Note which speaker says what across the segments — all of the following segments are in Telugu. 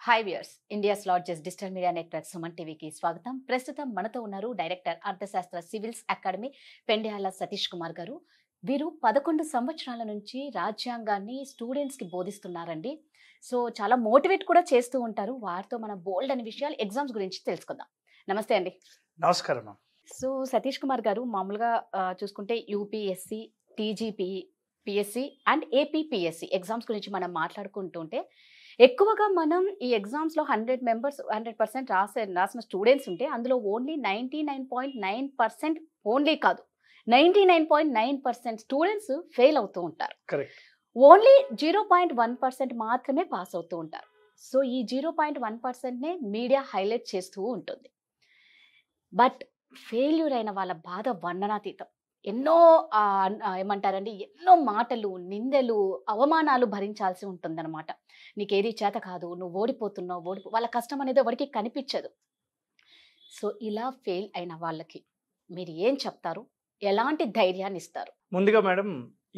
Speaker 1: Hi viewers, India's largest digital media network Suman టీవీకి స్వాగతం. ప్రస్తుతం మనతో ఉన్నారు డైరెక్టర్ అర్థశాస్త్ర సివిల్స్ అకాడమీ పెండ్యాల సతీష్ కుమార్ గారు. వీరు 11 సంవత్సరాల నుంచి రాజ్యాంగాన్ని స్టూడెంట్స్ కి బోధిస్తున్నారండి. సో చాలా మోటివేట్ కూడా చేస్తూ ఉంటారు. వారితో మనం బోల్డ్ అనే విషయాలు ఎగ్జామ్స్ గురించి తెలుసుకుందాం. నమస్తే అండి.
Speaker 2: నమస్కారం.
Speaker 1: సో సతీష్ కుమార్ గారు, మామూలుగా చూసుకుంటే UPSC, TGP, PSC and APPSC exams గురించి మనం మాట్లాడుకుంటుంటే ఎక్కువగా మనం ఈ ఎగ్జామ్స్లో 100% రాసిన స్టూడెంట్స్ ఉంటే అందులో ఓన్లీ 99.9% ఓన్లీ కాదు 99.9% స్టూడెంట్స్ ఫెయిల్ అవుతూ ఉంటారు.
Speaker 2: కరెక్ట్.
Speaker 1: ఓన్లీ 0.1% మాత్రమే పాస్ అవుతూ ఉంటారు. సో ఈ 0.1%నే మీడియా హైలైట్ చేస్తూ ఉంటుంది. బట్ ఫెయిల్యూర్ అయిన వాళ్ళ బాధ వర్ణనాతీతం. ఎన్నో ఏమంటారండి, ఎన్నో మాటలు, నిందలు, అవమానాలు భరించాల్సి ఉంటుందన్నమాట. నీకేది చేత కాదు, నువ్వు ఓడిపోతున్నావు, వాళ్ళ కష్టం అనేది ఎవరికి కనిపించదు. సో ఇలా ఫెయిల్ అయిన వాళ్ళకి మీరు ఏం చెప్తారు? ఎలాంటి ధైర్యాన్ని ఇస్తారు?
Speaker 2: ముందుగా మేడం,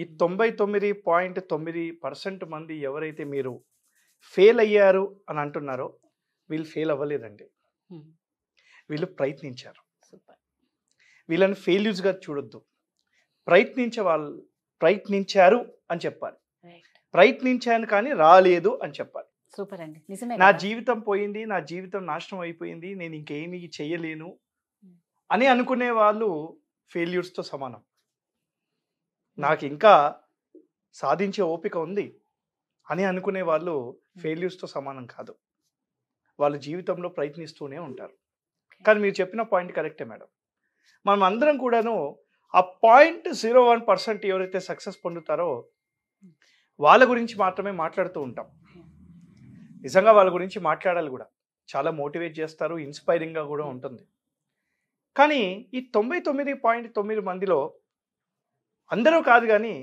Speaker 2: ఈ 99.9% మంది ఎవరైతే మీరు ఫెయిల్ అయ్యారు అని అంటున్నారో వీళ్ళు ఫెయిల్ అవ్వలేదండి. వీళ్ళు ప్రయత్నించారు.
Speaker 1: సూపర్.
Speaker 2: వీళ్ళని ఫెయిల్యూర్స్గా చూడొద్దు. ప్రయత్నించారు అని చెప్పాలి. ప్రయత్నించాను కానీ రాలేదు అని చెప్పాలి.
Speaker 1: సూపర్ అండి, నిజమే.
Speaker 2: నా జీవితం పోయింది, నా జీవితం నాశనం అయిపోయింది, నేను ఇంకేమీ చెయ్యలేను అని అనుకునే వాళ్ళు ఫెయిల్యూర్స్తో సమానం. నాకు ఇంకా సాధించే ఓపిక ఉంది అని అనుకునే వాళ్ళు ఫెయిల్యూర్స్తో సమానం కాదు. వాళ్ళు జీవితంలో ప్రయత్నిస్తూనే ఉంటారు. కానీ మీరు చెప్పిన పాయింట్ కరెక్టే మేడం. మనం అందరం కూడాను ఆ 0.01% ఎవరైతే సక్సెస్ పొందుతారో వాళ్ళ గురించి మాత్రమే మాట్లాడుతూ ఉంటాం. నిజంగా వాళ్ళ గురించి మాట్లాడాలి కూడా. చాలా మోటివేట్ చేస్తారు, ఇన్స్పైరింగ్గా కూడా ఉంటుంది. కానీ ఈ 99.9 మందిలో అందరూ కాదు, కానీ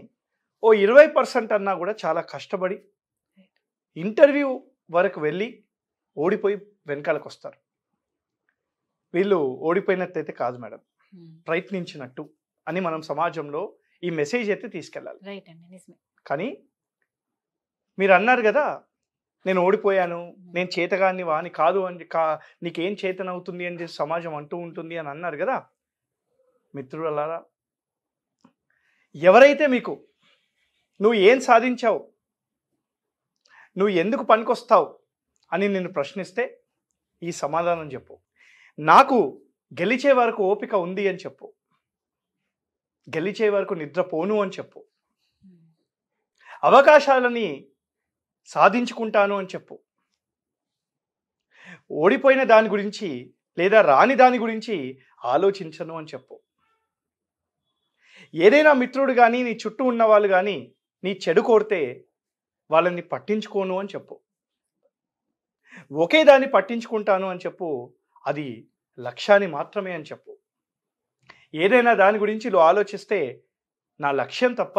Speaker 2: ఓ 20% అన్నా కూడా చాలా కష్టపడి ఇంటర్వ్యూ వరకు వెళ్ళి ఓడిపోయి వెనకాలకు వస్తారు. వీళ్ళు ఓడిపోయినట్టయితే కాదు మేడం, ప్రయత్నించినట్టు అని మనం సమాజంలో ఈ మెసేజ్ అయితే తీసుకెళ్ళాలి.
Speaker 1: రైట్ అండి, నిజమే.
Speaker 2: కానీ మీరు అన్నారు కదా, నేను ఓడిపోయాను, నేను చేతగాని వాని కాదు అని, నీకేం చేతనవుతుంది అని సమాజం అంటూ ఉంటుంది అని అన్నారు కదా. మిత్రులారా, ఎవరైతే మీకు నువ్వు ఏం సాధించావు, నువ్వు ఎందుకు పనికొస్తావు అని నిన్ను ప్రశ్నిస్తే ఈ సమాధానం చెప్పు. నాకు గెలిచే వరకు ఓపిక ఉంది అని చెప్పు. గెలిచే వరకు నిద్రపోను అని చెప్పు. అవకాశాలని సాధించుకుంటాను అని చెప్పు. ఓడిపోయిన దాని గురించి లేదా రాని దాని గురించి ఆలోచించను అని చెప్పు. ఏదైనా మిత్రుడు కానీ, నీ చుట్టూ ఉన్న వాళ్ళు కానీ నీ చెడు కోరితే వాళ్ళని పట్టించుకోను అని చెప్పు. ఒకే దాన్ని పట్టించుకుంటాను అని చెప్పు. అది లక్ష్యాన్ని మాత్రమే అని చెప్పు. ఏదైనా దాని గురించి నువ్వు ఆలోచిస్తే నా లక్ష్యం తప్ప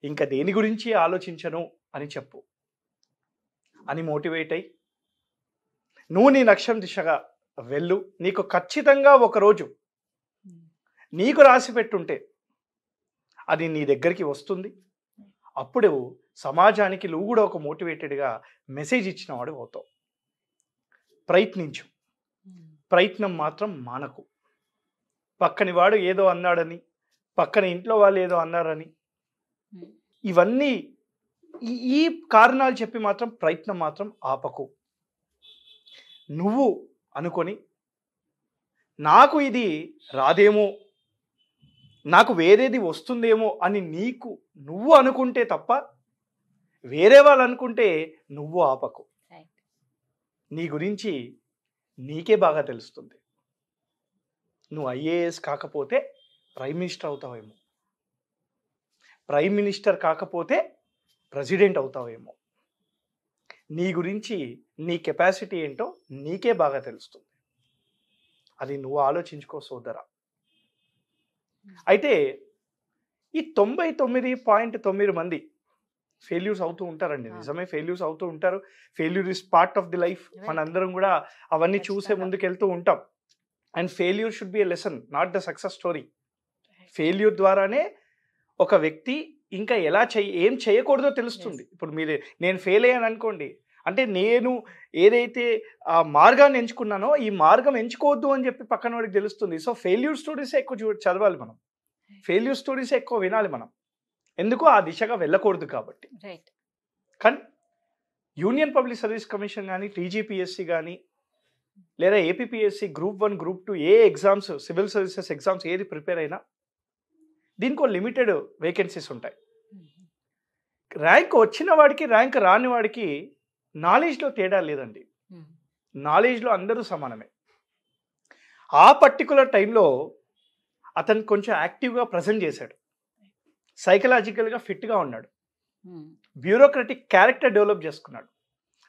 Speaker 2: ఇంకా దేని గురించి ఆలోచించను అని చెప్పు అని మోటివేట్ అయ్యి నువ్వు నీ లక్ష్యం దిశగా వెళ్ళు. నీకు ఖచ్చితంగా ఒకరోజు నీకు రాసి పెట్టుంటే అది నీ దగ్గరికి వస్తుంది. అప్పుడు సమాజానికి నువ్వు కూడా ఒక మోటివేటెడ్గా మెసేజ్ ఇచ్చిన వాడు అవుతావు. ప్రయత్నించు, ప్రయత్నం మాత్రం మానకు. పక్కని వాడు ఏదో అన్నాడని, పక్కన ఇంట్లో వాళ్ళు ఏదో అన్నారని, ఇవన్నీ ఈ కారణాలు చెప్పి మాత్రం ప్రయత్నం మాత్రం ఆపకు. నువ్వు అనుకొని నాకు ఇది రాదేమో, నాకు వేరేది వస్తుందేమో అని నువ్వు అనుకుంటే తప్ప వేరే వాళ్ళు అనుకుంటే నువ్వు ఆపకు. నీ గురించి నీకే బాగా తెలుస్తుంది. నువ్వు ఐఏఎస్ కాకపోతే ప్రైమ్ మినిస్టర్ అవుతావేమో, ప్రైమ్ మినిస్టర్ కాకపోతే ప్రెసిడెంట్ అవుతావేమో. నీ గురించి నీ కెపాసిటీ ఏంటో నీకే బాగా తెలుస్తుంది. అది నువ్వు ఆలోచించుకో సోదరా. అయితే ఈ 99.9 మంది ఫెయిల్యూర్స్ అవుతూ ఉంటారండి. నిజమే, ఫెయిల్యూర్స్ అవుతూ ఉంటారు. Failure is part of the life. మనందరం కూడా అవన్నీ చూసే ముందుకెళ్తూ ఉంటాం. And failure should be a lesson, not the success story. Failure ద్వారానే ఒక వ్యక్తి ఇంకా ఏం చేయకూడదో తెలుస్తుంది. ఇప్పుడు నేను ఫెయిల్ అయ్యాను అనుకోండి, అంటే నేను ఏదైతే ఆ మార్గాన్ని ఎంచుకున్నానో ఈ మార్గం ఎంచుకోవద్దు అని చెప్పి పక్కన వాడికి తెలుస్తుంది. సో ఫెయిల్యూర్ స్టోరీసే ఎక్కువ చదవాలి మనం. ఫెయిల్యూర్ స్టోరీసే ఎక్కువ వినాలి మనం. ఎందుకు ఆ దిశగా వెళ్ళకూడదు కాబట్టి.
Speaker 1: రైట్.
Speaker 2: కానీ యూనియన్ పబ్లిక్ సర్వీస్ కమిషన్ కానీ, టీజీపీఎస్సీ కానీ, లేదా ఏపీపీఎస్సీ గ్రూప్ 1 గ్రూప్ 2 ఏ ఎగ్జామ్స్ సివిల్ సర్వీసెస్ ఎగ్జామ్స్ ఏది ప్రిపేర్ అయినా దీనికి లిమిటెడ్ వేకెన్సీస్ ఉంటాయి. ర్యాంక్ వచ్చిన వాడికి ర్యాంక్ రాని వాడికి నాలెడ్జ్లో తేడా లేదండి. నాలెడ్జ్లో అందరూ సమానమే. ఆ పర్టికులర్ టైంలో అతను కొంచెం యాక్టివ్గా ప్రజెంట్ చేశాడు, సైకలాజికల్గా ఫిట్గా ఉన్నాడు, బ్యూరోక్రటిక్ క్యారెక్టర్ డెవలప్ చేసుకున్నాడు,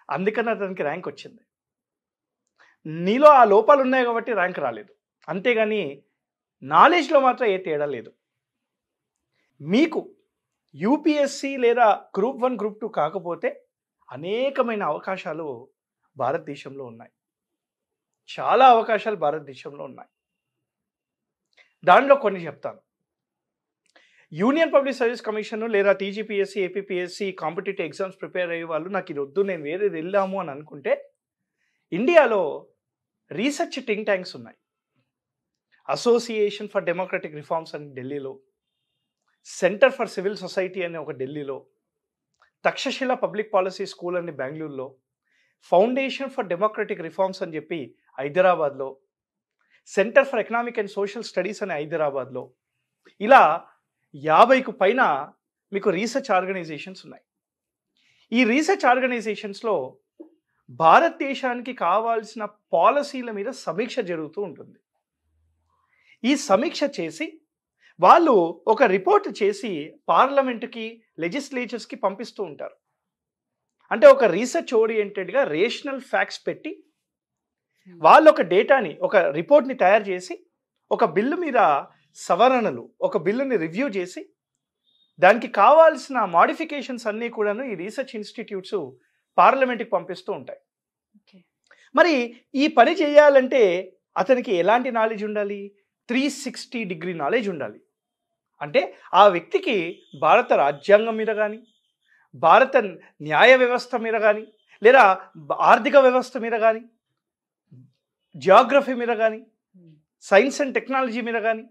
Speaker 2: అందుకని అతనికి ర్యాంక్ వచ్చింది. నీలో ఆ లోపాలు ఉన్నాయి కాబట్టి ర్యాంక్ రాలేదు, అంతేగాని నాలెడ్జ్లో మాత్రం ఏ తేడా లేదు. మీకు యూపీఎస్సీ లేదా గ్రూప్ 1 గ్రూప్ 2 కాకపోతే అనేకమైన అవకాశాలు భారతదేశంలో ఉన్నాయి. చాలా అవకాశాలు భారతదేశంలో ఉన్నాయి. దానిలో కొన్ని చెప్తాను. యూనియన్ పబ్లిక్ సర్వీస్ కమిషన్ లేదా TGPSC, APPSC competitive exams prepare అయ్యే వాళ్ళు నాకు ఇది వద్దు, నేను వేరేది వెళ్ళాము అని అనుకుంటే ఇండియాలో రీసెర్చ్ థింక్ ట్యాంక్స్ ఉన్నాయి. అసోసియేషన్ ఫర్ డెమోక్రటిక్ రిఫార్మ్స్ అని ఢిల్లీలో, సెంటర్ ఫర్ సివిల్ సొసైటీ అని ఒక ఢిల్లీలో, తక్షశిల పబ్లిక్ పాలసీ స్కూల్ అని బెంగళూరులో, ఫౌండేషన్ ఫర్ డెమోక్రటిక్ రిఫార్మ్స్ అని చెప్పి హైదరాబాద్లో, centre for economic and social studies అని హైదరాబాద్లో, ఇలా 50కు పైన మీకు రీసెర్చ్ ఆర్గనైజేషన్స్ ఉన్నాయి. ఈ రీసెర్చ్ ఆర్గనైజేషన్స్లో భారతదేశానికి కావాల్సిన పాలసీల మీద సమీక్ష జరుగుతూ ఉంటుంది. ఈ సమీక్ష చేసి వాళ్ళు ఒక రిపోర్ట్ చేసి పార్లమెంటుకి, లెజిస్లేచర్స్కి పంపిస్తూ ఉంటారు. అంటే ఒక రీసెర్చ్ ఓరియంటెడ్గా రేషనల్ ఫ్యాక్ట్స్ పెట్టి వాళ్ళు ఒక డేటాని, ఒక రిపోర్ట్ని తయారు చేసి ఒక బిల్లు మీద సవరణలు, ఒక బిల్లుని రివ్యూ చేసి దానికి కావాల్సిన మాడిఫికేషన్స్ అన్నీ కూడాను ఈ రీసెర్చ్ ఇన్స్టిట్యూట్స్ పార్లమెంట్కి పంపిస్తూ ఉంటాయి. మరి ఈ పని చేయాలంటే అతనికి ఎలాంటి నాలెడ్జ్ ఉండాలి? 360 డిగ్రీ నాలెడ్జ్ ఉండాలి. అంటే ఆ వ్యక్తికి భారత రాజ్యాంగం మీద కానీ, భారత న్యాయ వ్యవస్థ మీద కానీ, లేదా ఆర్థిక వ్యవస్థ మీద కానీ, జియోగ్రఫీ మీద కానీ, సైన్స్ అండ్ టెక్నాలజీ మీద కానీ,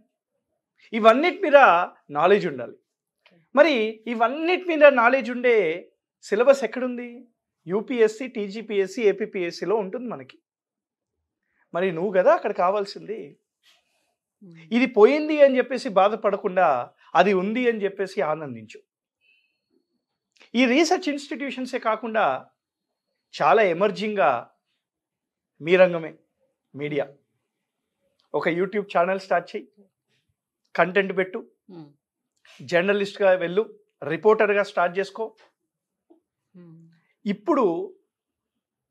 Speaker 2: ఇవన్నిటి మీద నాలెడ్జ్ ఉండాలి. మరి ఇవన్నిటి మీద నాలెడ్జ్ ఉండే సిలబస్ ఎక్కడుంది? యూపీఎస్సీ, టీజీపీఎస్సీ, ఏపీపీఎస్సీలో ఉంటుంది మనకి. మరి నువ్వు కదా అక్కడ కావాల్సింది. ఇది పోయింది అని చెప్పేసి బాధపడకుండా అది ఉంది అని చెప్పేసి ఆనందించు. ఈ రీసెర్చ్ ఇన్స్టిట్యూషన్సే కాకుండా చాలా ఎమర్జింగ్గా మీ రంగమే మీడియా. ఒక యూట్యూబ్ ఛానల్ స్టార్ట్ చేయి, కంటెంట్ పెట్టు, జర్నలిస్ట్గా వెళ్ళు, రిపోర్టర్గా స్టార్ట్ చేసుకో. ఇప్పుడు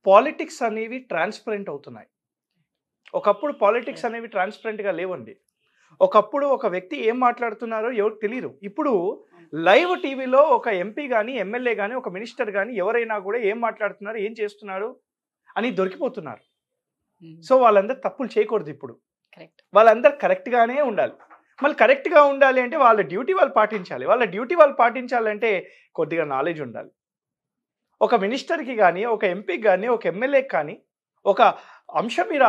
Speaker 2: పాలిటిక్స్ అనేవి ట్రాన్స్పరెంట్ అవుతున్నాయి. ఒకప్పుడు పాలిటిక్స్ అనేవి ట్రాన్స్పరెంట్గా లేవండి. ఒకప్పుడు ఒక వ్యక్తి ఏం మాట్లాడుతున్నారో ఎవరికి తెలియదు. ఇప్పుడు లైవ్ టీవీలో ఒక ఎంపీ కానీ, ఎమ్మెల్యే కానీ, ఒక మినిస్టర్ కానీ ఎవరైనా కూడా ఏం మాట్లాడుతున్నారు, ఏం చేస్తున్నారు అని దొరికిపోతున్నారు. సో వాళ్ళందరూ తప్పులు చేయకూడదు. ఇప్పుడు వాళ్ళందరూ కరెక్ట్గానే ఉండాలి. మళ్ళీ కరెక్ట్గా ఉండాలి అంటే వాళ్ళ డ్యూటీ వాళ్ళు పాటించాలి. వాళ్ళ డ్యూటీ వాళ్ళు పాటించాలంటే కొద్దిగా నాలెడ్జ్ ఉండాలి. ఒక మినిస్టర్కి కానీ, ఒక ఎంపీకి కానీ, ఒక ఎమ్మెల్యేకి కానీ ఒక అంశం మీద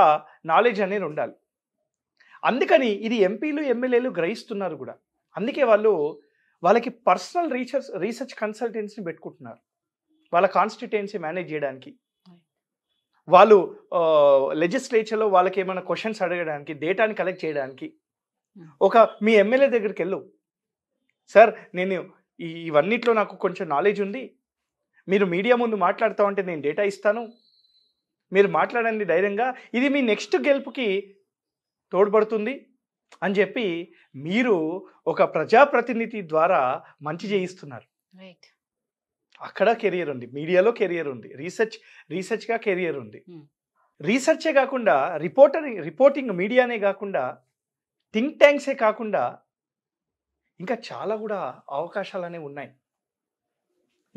Speaker 2: నాలెడ్జ్ అనేది ఉండాలి. అందుకని ఇది ఎంపీలు, ఎమ్మెల్యేలు గ్రహిస్తున్నారు కూడా. అందుకే వాళ్ళకి పర్సనల్ రీసెర్చ్ కన్సల్టెన్సీని పెట్టుకుంటున్నారు వాళ్ళ కాన్స్టిట్యుయెన్సీ మేనేజ్ చేయడానికి. వాళ్ళు లెజిస్లేచర్లో వాళ్ళకి ఏమైనా క్వశ్చన్స్ అడగడానికి, డేటాని కలెక్ట్ చేయడానికి. ఒక మీ ఎమ్మెల్యే దగ్గరికి వెళ్ళు, సార్ నేను ఇవన్నిట్లో నాకు కొంచెం నాలెడ్జ్ ఉంది, మీరు మీడియా ముందు మాట్లాడుతూ ఉంటే నేను డేటా ఇస్తాను, మీరు మాట్లాడండి ధైర్యంగా, ఇది మీ నెక్స్ట్ గెలుపుకి తోడ్పడుతుంది అని చెప్పి మీరు ఒక ప్రజాప్రతినిధి ద్వారా మంచి చేయిస్తున్నారు. అక్కడ కెరియర్ ఉంది, మీడియాలో కెరియర్ ఉంది, రీసెర్చ్గా కెరియర్ ఉంది. రీసెర్చే కాకుండా రిపోర్టింగ్ మీడియానే కాకుండా థింక్ ట్యాంక్సే కాకుండా ఇంకా చాలా కూడా అవకాశాలు అనేవి ఉన్నాయి.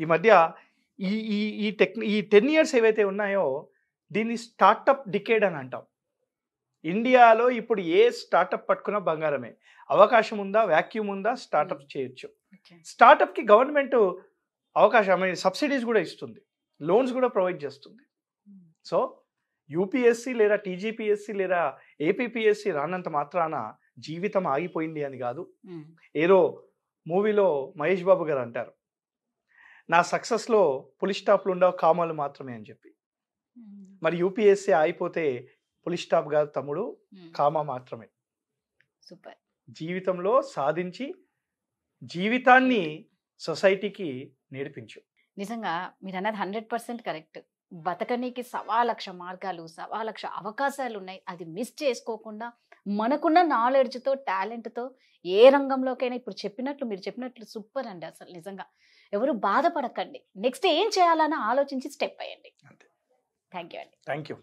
Speaker 2: ఈ మధ్య ఈ 10 years ఏవైతే ఉన్నాయో దీన్ని స్టార్టప్ డికేడ్ అని అంటాం. ఇండియాలో ఇప్పుడు ఏ స్టార్టప్ పట్టుకున్నా బంగారమే. అవకాశం ఉందా, వ్యాక్యూమ్ ఉందా, స్టార్టప్ చేయొచ్చు. స్టార్టప్కి గవర్నమెంట్ అవకాశం సబ్సిడీస్ కూడా ఇస్తుంది. లోన్స్ కూడా ప్రొవైడ్ చేస్తుంది. సో యూపీఎస్సి లేదా టీజీపీఎస్సి లేదా ఏపీపీఎస్సి రానంత మాత్రాన జీవితం ఆగిపోయింది అని కాదు. ఏదో మూవీలో మహేష్ బాబు గారు అంటారు, నా సక్సెస్లో పులి స్టాప్లు ఉండవు, కామాలు మాత్రమే అని చెప్పి. మరి యూపీఎస్సి ఆగిపోతే పులి స్టాప్ కాదు తమ్ముడు, కామా మాత్రమే.
Speaker 1: సూపర్.
Speaker 2: జీవితంలో సాధించి జీవితాన్ని సొసైటీకి నేర్పించు.
Speaker 1: నిజంగా మీరు అన్నది 100% కరెక్ట్. బతకనీకి 1,00,000 మార్గాలు, 1,00,000 అవకాశాలు ఉన్నాయి. అది మిస్ చేసుకోకుండా మనకున్న నాలెడ్జ్తో, టాలెంట్తో ఏ రంగంలోకైనా ఇప్పుడు మీరు చెప్పినట్లు సూపర్ అండి. అసలు నిజంగా ఎవరు బాధపడకండి, నెక్స్ట్ ఏం చేయాలని ఆలోచించి స్టెప్ అయ్యండి.
Speaker 2: అంతే.
Speaker 1: థ్యాంక్ యూ అండి.
Speaker 2: Thank you.